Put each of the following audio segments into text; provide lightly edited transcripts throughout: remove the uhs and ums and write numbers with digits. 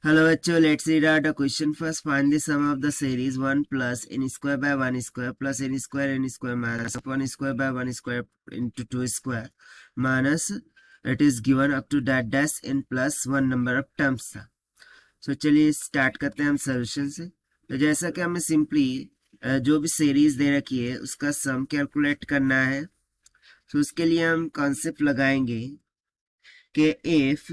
Hello bachcho, let's read out the question first. Find the sum of the series 1 plus n square by 1 square plus n square minus 1 square by 1 square into 2 square minus it is given up to that dash n plus 1 number of terms था. So चलिए start करते हैं हम solution से. तो जैसा कि हमें सिंपली जो भी सीरीज दे रखी है उसका सम कैलकुलेट करना है. तो उसके लिए हम कॉन्सेप्ट लगाएंगे कि if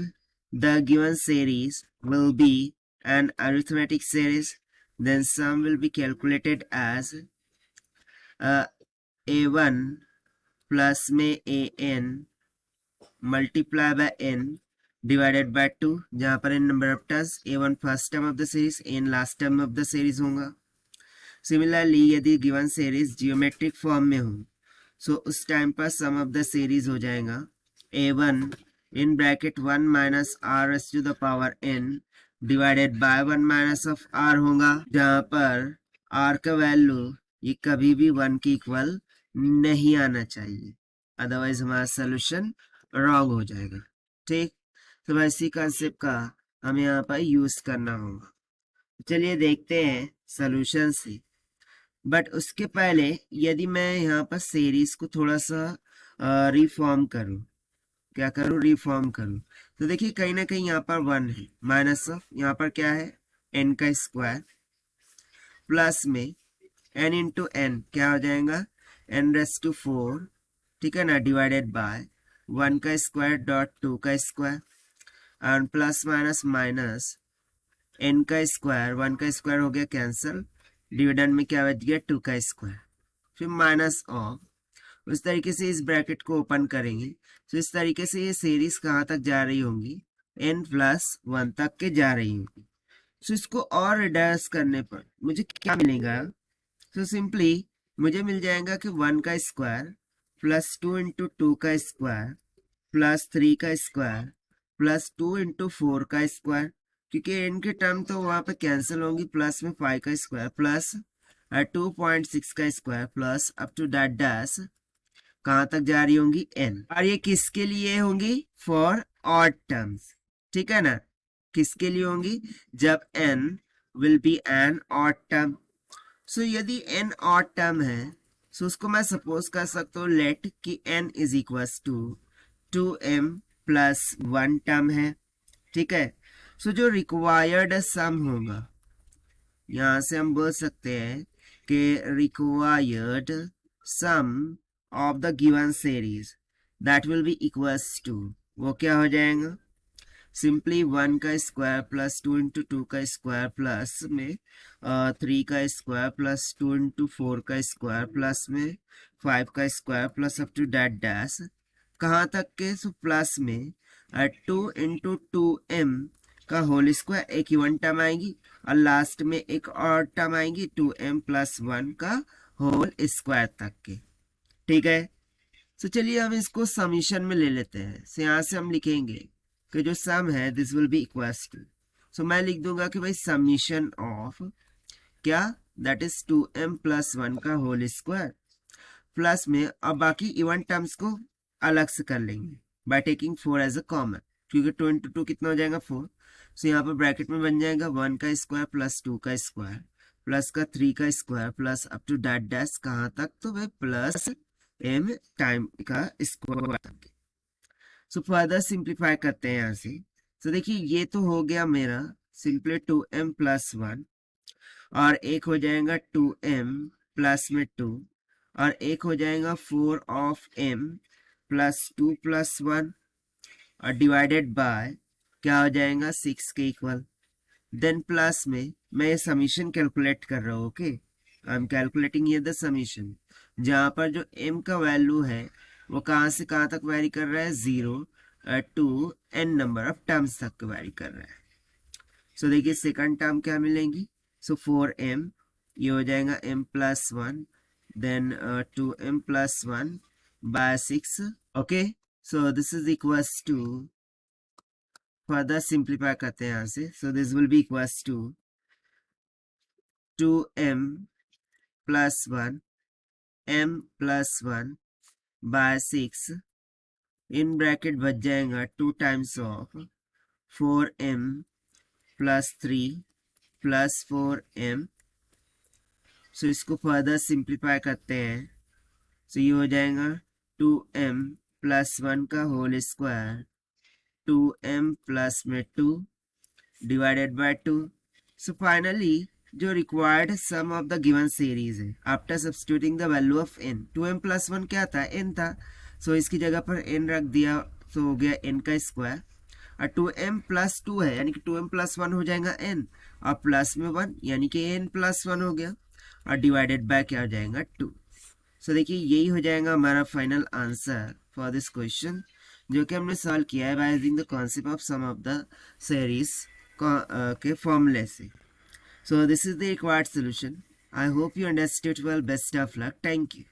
the given series will be an arithmetic series, then sum will be calculated as a1 plus में an multiply by n divided by 2, जहाँ पर n number of terms, a1 first term of the series, n last term of the series होगा. Similarly यदि given series geometric form में हो सो उस time पर सम of the series हो जाएगा a1 in bracket 1 minus r raised to the power n divided by 1 minus of r होगा, जहां पर r का वैल्यू ये कभी भी 1 के इक्वल नहीं आना चाहिए, अदरवाइज हमारा सोल्यूशन रॉन्ग हो जाएगा. ठीक, तो इसी कंसेप्ट का हमें यहाँ पर यूज करना होगा. चलिए देखते हैं सोल्यूशन से. बट उसके पहले यदि मैं यहाँ पर सीरीज को थोड़ा सा रिफॉर्म करूँ, क्या करूँ, रिफॉर्म करूँ, तो देखिए कहीं ना कहीं यहाँ पर 1 है, माइनस ऑफ यहाँ पर क्या है n का स्क्वायर प्लस में n इंटू एन क्या हो जाएगा n रेस टू 4, ठीक है ना, डिवाइडेड बाय 1 का स्क्वायर डॉट 2 का square and plus minus minus n का स्क्वायर, 1 का स्क्वायर हो गया कैंसिल, डिविडेंड में क्या बच गया 2 का स्क्वायर, फिर माइनस ऑफ. उस तरीके से इस ब्रैकेट को ओपन करेंगे तो इस तरीके से ये सीरीज कहाँ तक जा रही होंगी, n प्लस 1 तक के जा रही होंगी. तो इसको और रिड्यूस करने पर मुझे क्या मिलेगा, तो सिंपली मुझे मिल जाएगा कि 1 का स्क्वायर प्लस 2 इंटू 2 का स्क्वायर प्लस 3 का स्क्वायर प्लस 2 इंटू 4 का स्क्वायर, क्योंकि n के टर्म तो वहां पे कैंसिल होंगी, प्लस में 5 का स्क्वायर प्लस 2.6 का square plus up to that dash कहाँ तक जा रही होंगी n, और ये किसके लिए होंगी, फॉर ऑड टर्म्स. ठीक है ना, किसके लिए होंगी, जब n will be an odd term. So यदि n ऑड टर्म है सो उसको मैं सपोज कर सकता हूँ लेट कि n is equal to 2m plus 1 term है. ठीक है, सो जो रिक्वायर्ड सम होगा, यहां से हम बोल सकते हैं कि required sum of the given series that will be equals to, वो क्या हो जाएगा, सिंपली 1 का स्क्वायर प्लस 2 इंटू 2 का स्क्वायर प्लस में 3 का स्क्वायर प्लस 2 इंटू 4 का स्क्वायर प्लस में 5 का square plus up to that dash कहाँ तक के, सो प्लस में 2 इंटू 2m का होल स्क्वायर, एक इवन टर्म आएगी और लास्ट में एक और टर्म आएगी 2m प्लस 1 का होल स्क्वायर तक के. ठीक है, तो चलिए हम इसको समीशन में ले लेते हैं. सो यहाँ से हम लिखेंगे कि जो सम है this will be equals to, so मैं लिख दूंगा कि भाई समीशन ऑफ क्या, दैट इज 2m प्लस 1 का होल स्क्वायर प्लस में, अब बाकी इवन टर्म्स को अलग से कर लेंगे by taking 4 as a common, क्योंकि 2 इंटू 2 कितना हो जाएगा 4. सो यहाँ पर ब्रैकेट में बन जाएगा 1 का स्क्वायर प्लस 2 का स्क्वायर प्लस का 3 का square plus up to that dash कहाँ तक, तो भाई प्लस m टाइम का स्क्वायर तक. सो फर्दर सिंप्लीफाई करते हैं यहाँ से. तो देखिए ये तो हो गया मेरा सिंपली 2m प्लस 1, और एक हो जाएगा 2m प्लस में 2, और एक हो जाएगा 4 ऑफ m प्लस 2 प्लस 1 और डिवाइडेड बाय क्या हो जाएगा 6 के इक्वल. देन प्लस में मैं ये समीशन कैलकुलेट कर रहा हूँ. ओके, आई एम कैलकुलेटिंग ये द समीशन, जहाँ पर जो m का वैल्यू है वो कहाँ से कहाँ तक वेरी कर रहा है, 0 to n number of terms तक वेरी कर रहा है. सो देखिए सेकंड टर्म क्या मिलेंगी, सो 4m, ये हो जाएगा m plus 1, then 2m plus 1 by 6. Okay, so this is equals to, further simplify करते हैं यहाँ से, so this will be equals to 2m plus 1 m plus 1 by 6, in bracket बच जाएगा 2 times of 4m plus 3 plus 4m। So इसको further simplify करते हैं। सो ये हो जाएगा 2m प्लस 1 का होल स्क्वायर 2m प्लस में 2 डिवाइडेड बाय 2। सो फाइनली जो required sum of the given series है after substituting the value of n, 2m plus 1 क्या था, n था। सो इसकी जगह पर n रख दिया, तो हो गया n का स्क्वायर। और 2m प्लस 2 है यानी कि 2m प्लस 1 हो जाएगा n, और प्लस में 1 यानी कि n प्लस 1 हो गया, और डिवाइडेड बाय क्या हो जाएगा 2। सो देखिए यही हो जाएगा हमारा final answer for this question, जो कि हमने सॉल्व किया है by using the concept of sum of the series के फॉर्मूले से। So this is the required solution. I hope you understood well. Best of luck. Thank you.